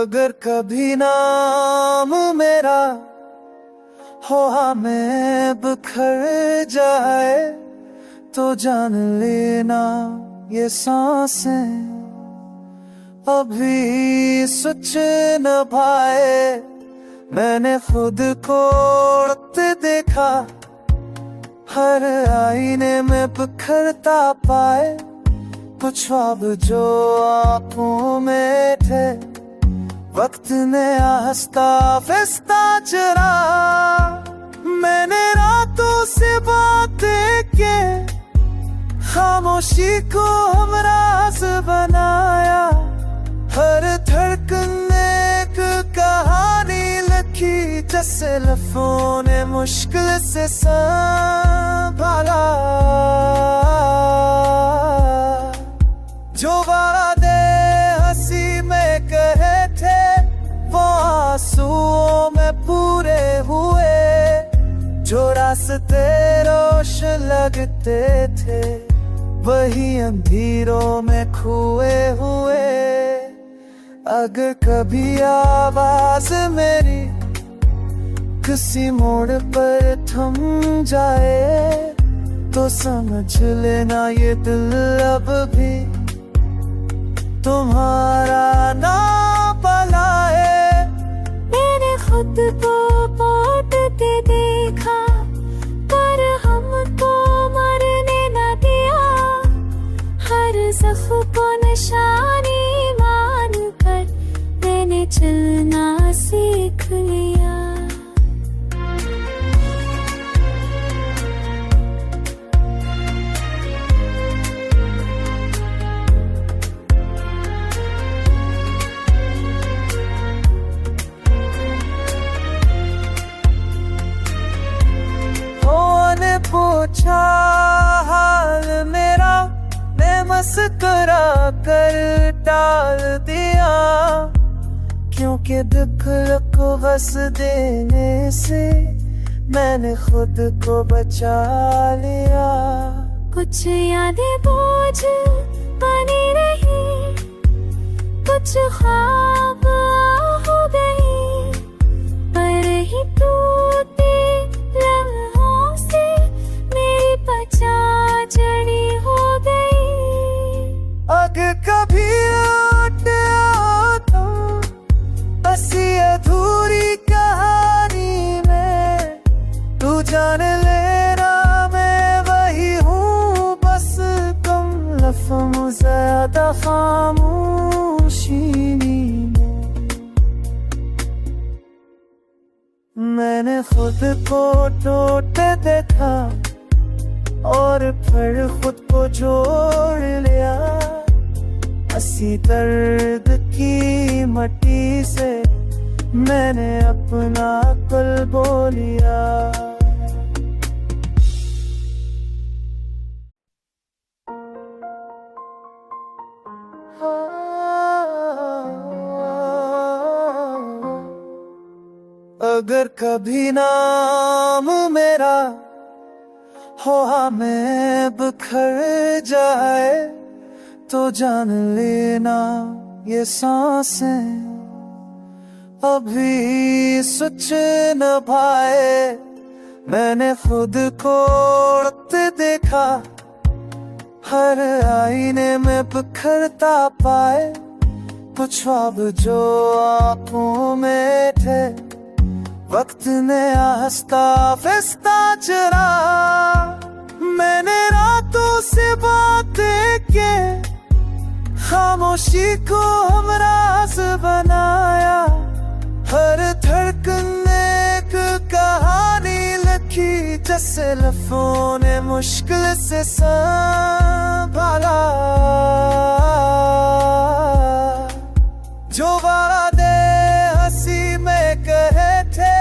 अगर कभी नाम मेरा हवा में बिखर जाए तो जान लेना ये सांसें अभी सुच न पाए। मैंने खुद को उड़ते देखा, हर आईने में बिखरता पाए। कुछ ख्वाब जो आंखों में थे, वक्त ने आहिस्ता फिस्ता चुरा। मैंने रातों से बातें के खामोशी को हमराज बनाया। हर धड़कन ने एक कहानी लिखी, जैसे लफ्ज़ों ने मुश्किल से संभाला। जो वादे हंसी में कहे थे वो आंसुओं में पूरे हुए। जो रास्ते रोशन लगते थे वही अंधेरों में खोए हुए। अगर कभी आवाज मेरी किसी मोड़ पर थम जाए तो समझ लेना ये दिल अब भी तुम्हारा ना भला है। मैंने खुद को पलटते देखा, पर हमको मरने न दिया। हर ज़ख्म को निशानी मानकर मैंने चलना सीख लिया। पूछा हाल मेरा, मैं मुस्कुरा कर टाल दिया। क्योंकि दिल को हंस देने से मैंने खुद को बचा लिया। कुछ यादें बोझ बनी रही, कुछ ख्वाब हो गई, पर ही टूटे लम्हों से मेरी पहचान जड़ी हो गई। अगर कभी लौटे तो हंसी अधूरी कहानी में, तू जान लेना मैं वही हूँ, बस कम लफ्ज़ों ज़्यादा खामोशी में। मैंने खुद को टूटते देखा और फिर खुद को जोड़ लिया। हंसी दर्द की मट्टी से मैंने अपना कल बोलिया। अगर कभी नाम मेरा हवा में बिखर जाए तो जान लेना ये सांसें अभी सुच न पाए। मैंने खुद को उड़ते देखा, हर आईने में बिखरता पाए। कुछ ख्वाब जो आंखों में थे, वक्त ने आहिस्ता फिस्ता चुरा। मैंने रातों से बातें के खामोशी को हमराज बनाया। हर धड़कन ने एक कहानी लिखी, जैसे लफ्ज़ों ने मुश्किल से संभाला। जो वादे हंसी में कहे थे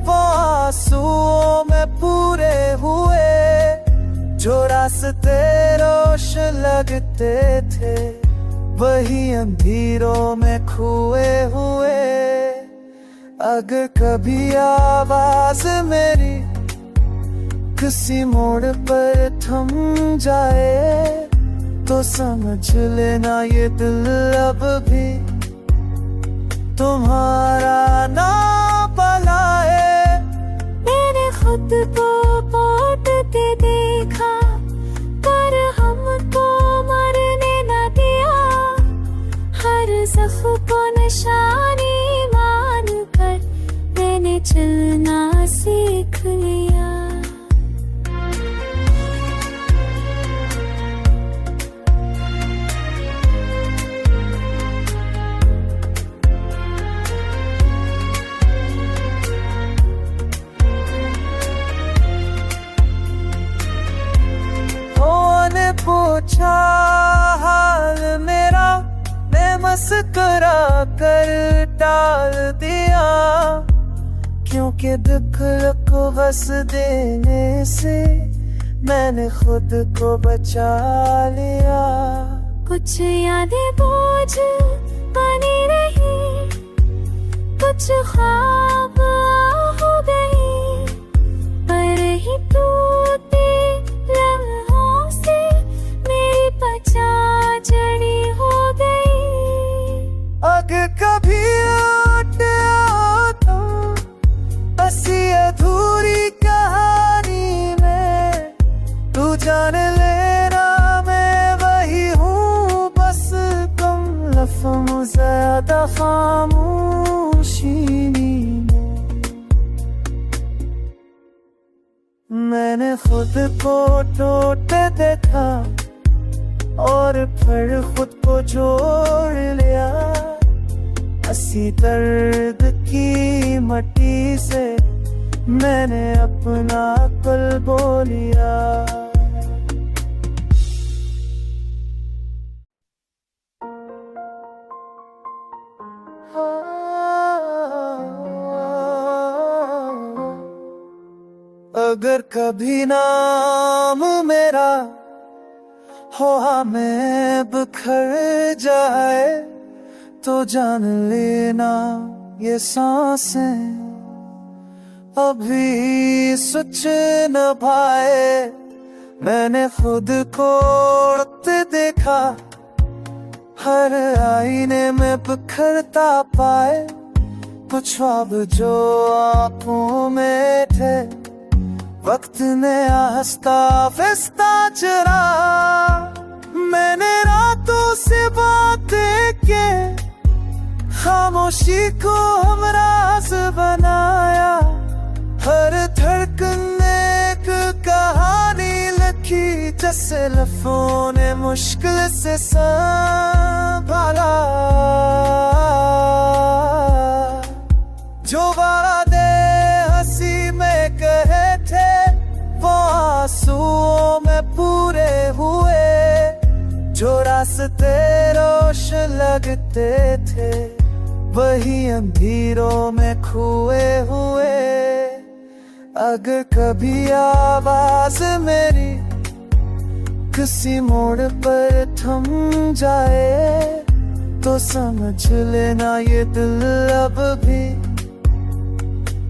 वो आंसुओं में पूरे हुए। जो रास्ते रोशन लगते थे वही अंधेरों में खोए हुए। अगर कभी आवाज मेरी किसी मोड़ पर थम जाए तो समझ लेना ये दिल अब भी तुम्हारा ना पलाए। मैंने खुद को पौटते देखा, पर हमको मरने न दिया। हर जख्म को निशानी मान कर मैंने चलना सीख लिया। पूछा हाल मेरा, मैं मस्कुरा कर टाल दिया। क्योंकि दुख को हंस देने से मैंने खुद को बचा लिया। कुछ यादें बोझ बनी रही, कुछ ख्वाब हो गई, पर ही टूटे लम्हों से मेरी पचाचड़ी हो गई। अगर कभी लौट आओ तो बसी अधूरी कहानी में, तू जान लेना मैं वही हूँ, बस कम लफ्ज़ों ज़्यादा खामोशी में। मैंने खुद को टूटते देखा और फिर खुद को जोड़ लिया। हंसी दर्द की मट्टी से मैंने अपना कल बोलिया। अगर कभी नाम मेरा हो में बिखर जाए, तो जान लेना ये सांसें अभी सुच न पाए। मैंने खुद को उड़ते देखा, हर आईने में बिखरता पाए। कुछ ख्वाब जो आंखों में थे, वक्त ने आहिस्ता फिस्ता चुरा। मैंने रातों से बातें के खामोशी को हमराज बनाया। हर धड़कन ने एक कहानी लिखी, जैसे लफ्ज़ों ने मुश्किल से संभाला। जो वादे हंसी में कहे थे, वो आंसुओं में पूरे हुए। जो रास्ते रोशन लगते थे, वही अंधेरों में खोए हुए। अगर कभी आवाज मेरी किसी मोड़ पर थम जाए, तो समझ लेना ये दिल अब भी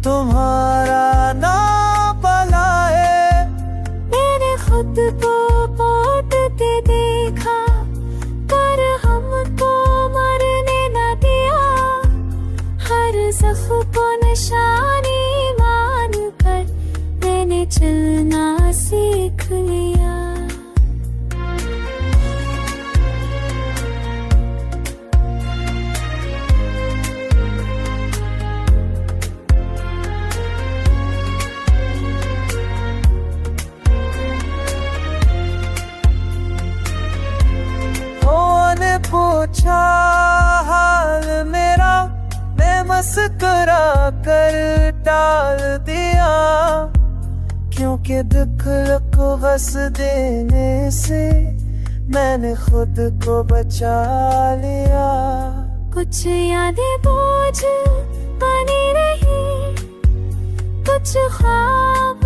तुम्हारा ना पलाए। मैंने खुद को पौटते देखा, पर हमको मरने न दिया। हर जख्म को निशानी मान कर मैंने चलना सीख लिया। पूछा हाल मेरा, मैं मस्कुरा कर टाल दिया। क्योंकि दुख को हंस देने से मैंने खुद को बचा लिया। कुछ यादें बोझ बनी रही, कुछ ख्वाब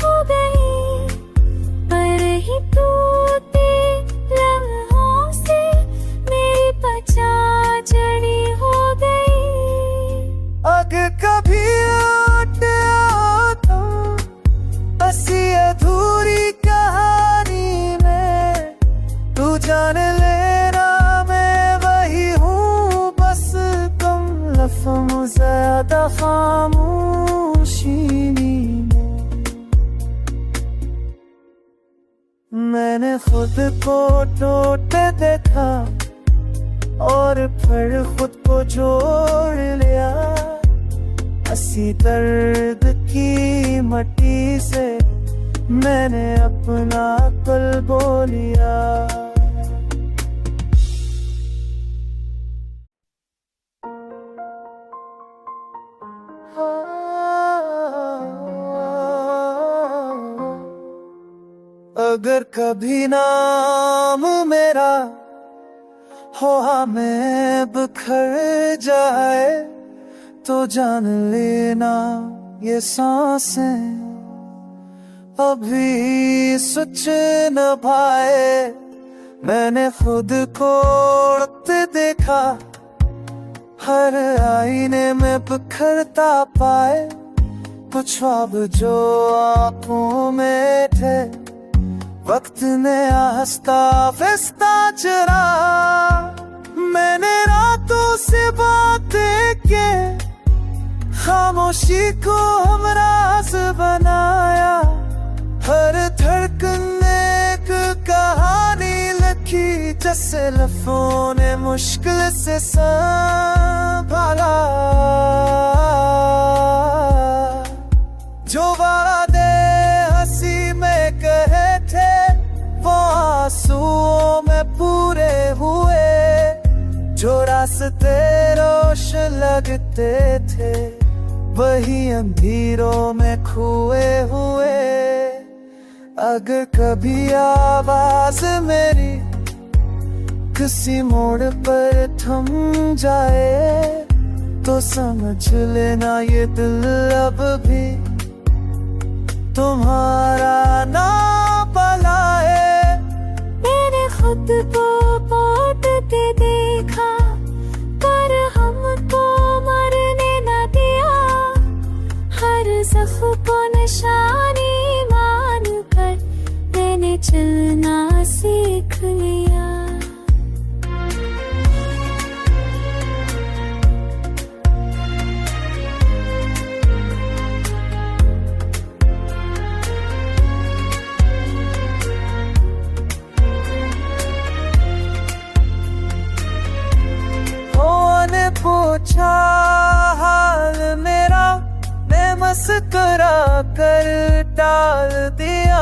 हो गई, पर ही टूटे लम्हों से मेरी पचाचड़ी हो गई। अगर कभी लौट आओ तो बसी अधूरी कहानी में, तू जान लेना मैं वही हूँ, बस कम लफ्ज़ों ज़्यादा खामोशी में मैंने खुद को टूटे देखा और फिर खुद को जोड़ लिया। हंसी दर्द की मट्टी से मैंने अपना कल्ब लिया। अगर कभी नाम मेरा हो में बिखर जाए तो जान लेना ये सांसें अभी सुच न पाए। मैंने खुद को उड़ते देखा, हर आईने में बिखरता पाए। कुछ ख्वाब जो आंखों में थे वक्त ने आहिस्ता फिस्ता चुरा। मैंने रातों से बातें के खामोशी को हमराज बनाया। हर धड़कन ने एक कहानी लिखी जैसे लफ्ज़ों ने मुश्किल से संभाला। जो वादे हंसी में कहे थे वो आंसुओं में पूरे हुए। जो रास्ते रोशन लगते थे वही अंधेरों में खोए हुए। अगर कभी आवाज मेरी किसी मोड़ पर थम जाए तो समझ लेना ये दिल अब भी तुम्हारा ना भला है। मैंने खुद को पलटते देखा पर हमको मरने न दिया। हर ज़ख्म को निशानी मानकर मैंने चलना सीख लिया। पूछा हाल मेरा, मैं मस्कुरा कर टाल दिया।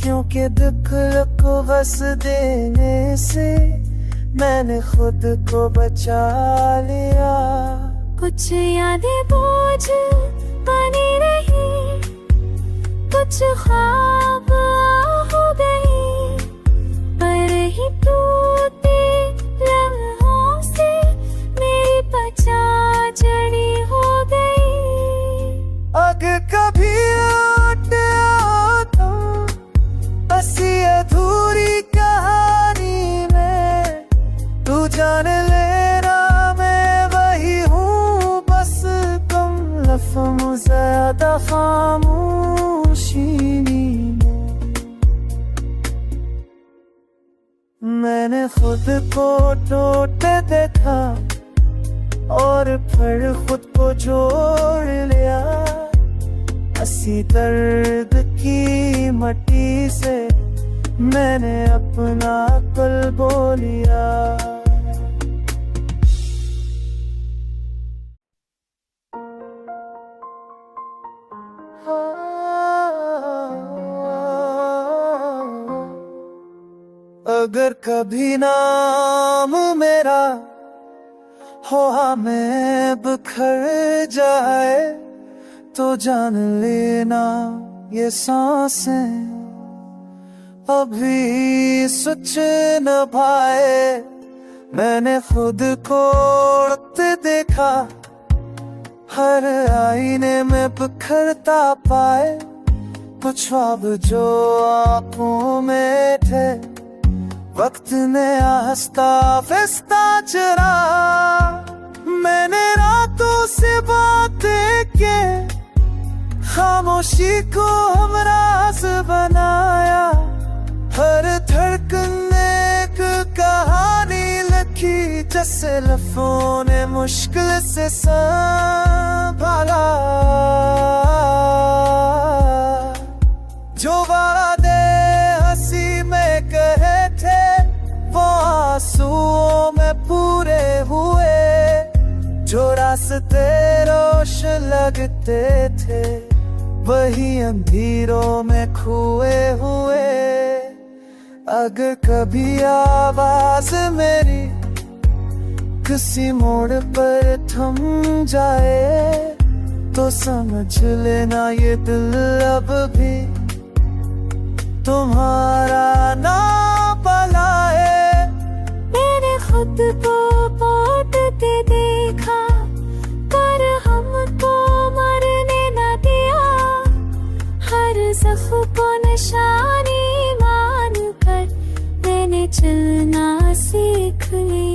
क्योंकि दुख को बस देने से मैंने खुद को बचा लिया। कुछ यादें बोझ बनी रही, कुछ ख्वाब हो गई, पर ही टूटे लम्हों से मेरी पहचान जड़ी हो गई। अगर कभी लौट आओ तो हंसी अधूरी कहानी में, तू जान लेना मैं वही हूँ बस कम लफ्ज़ों ज़्यादा खामोशी में। मैंने खुद को टूटे देखा और फिर खुद को जोड़ लिया। हंसी दर्द की मट्टी से मैंने अपना कल्ब लिया। अगर कभी नाम मेरा हो में बिखर जाए तो जान लेना ये सांसें अभी सुच न पाए। मैंने खुद को उड़ते देखा, हर आईने में बिखरता पाए। कुछ ख्वाब जो आंखों में थे वक्त ने आहिस्ता फिस्ता चुरा। मैंने रातों से बातें के खामोशी को हमराज बनाया। हर धड़कन ने एक कहानी लिखी जैसे लफ्ज़ों ने मुश्किल से संभाला। जो वादे हंसी में कहे थे वो आंसुओं में पूरे हुए। जो रास्ते रोशन लगते थे वही अंधेरों में खोए हुए। अगर कभी आवाज मेरी किसी मोड़ पर थम जाए तो समझ लेना ये दिल अब भी तुम्हारा ना भला है। मैंने खुद को पलटते देखा पर हमको मरने न दिया। हर ज़ख्म को निशानी मान कर मैंने चलना सीख लिया।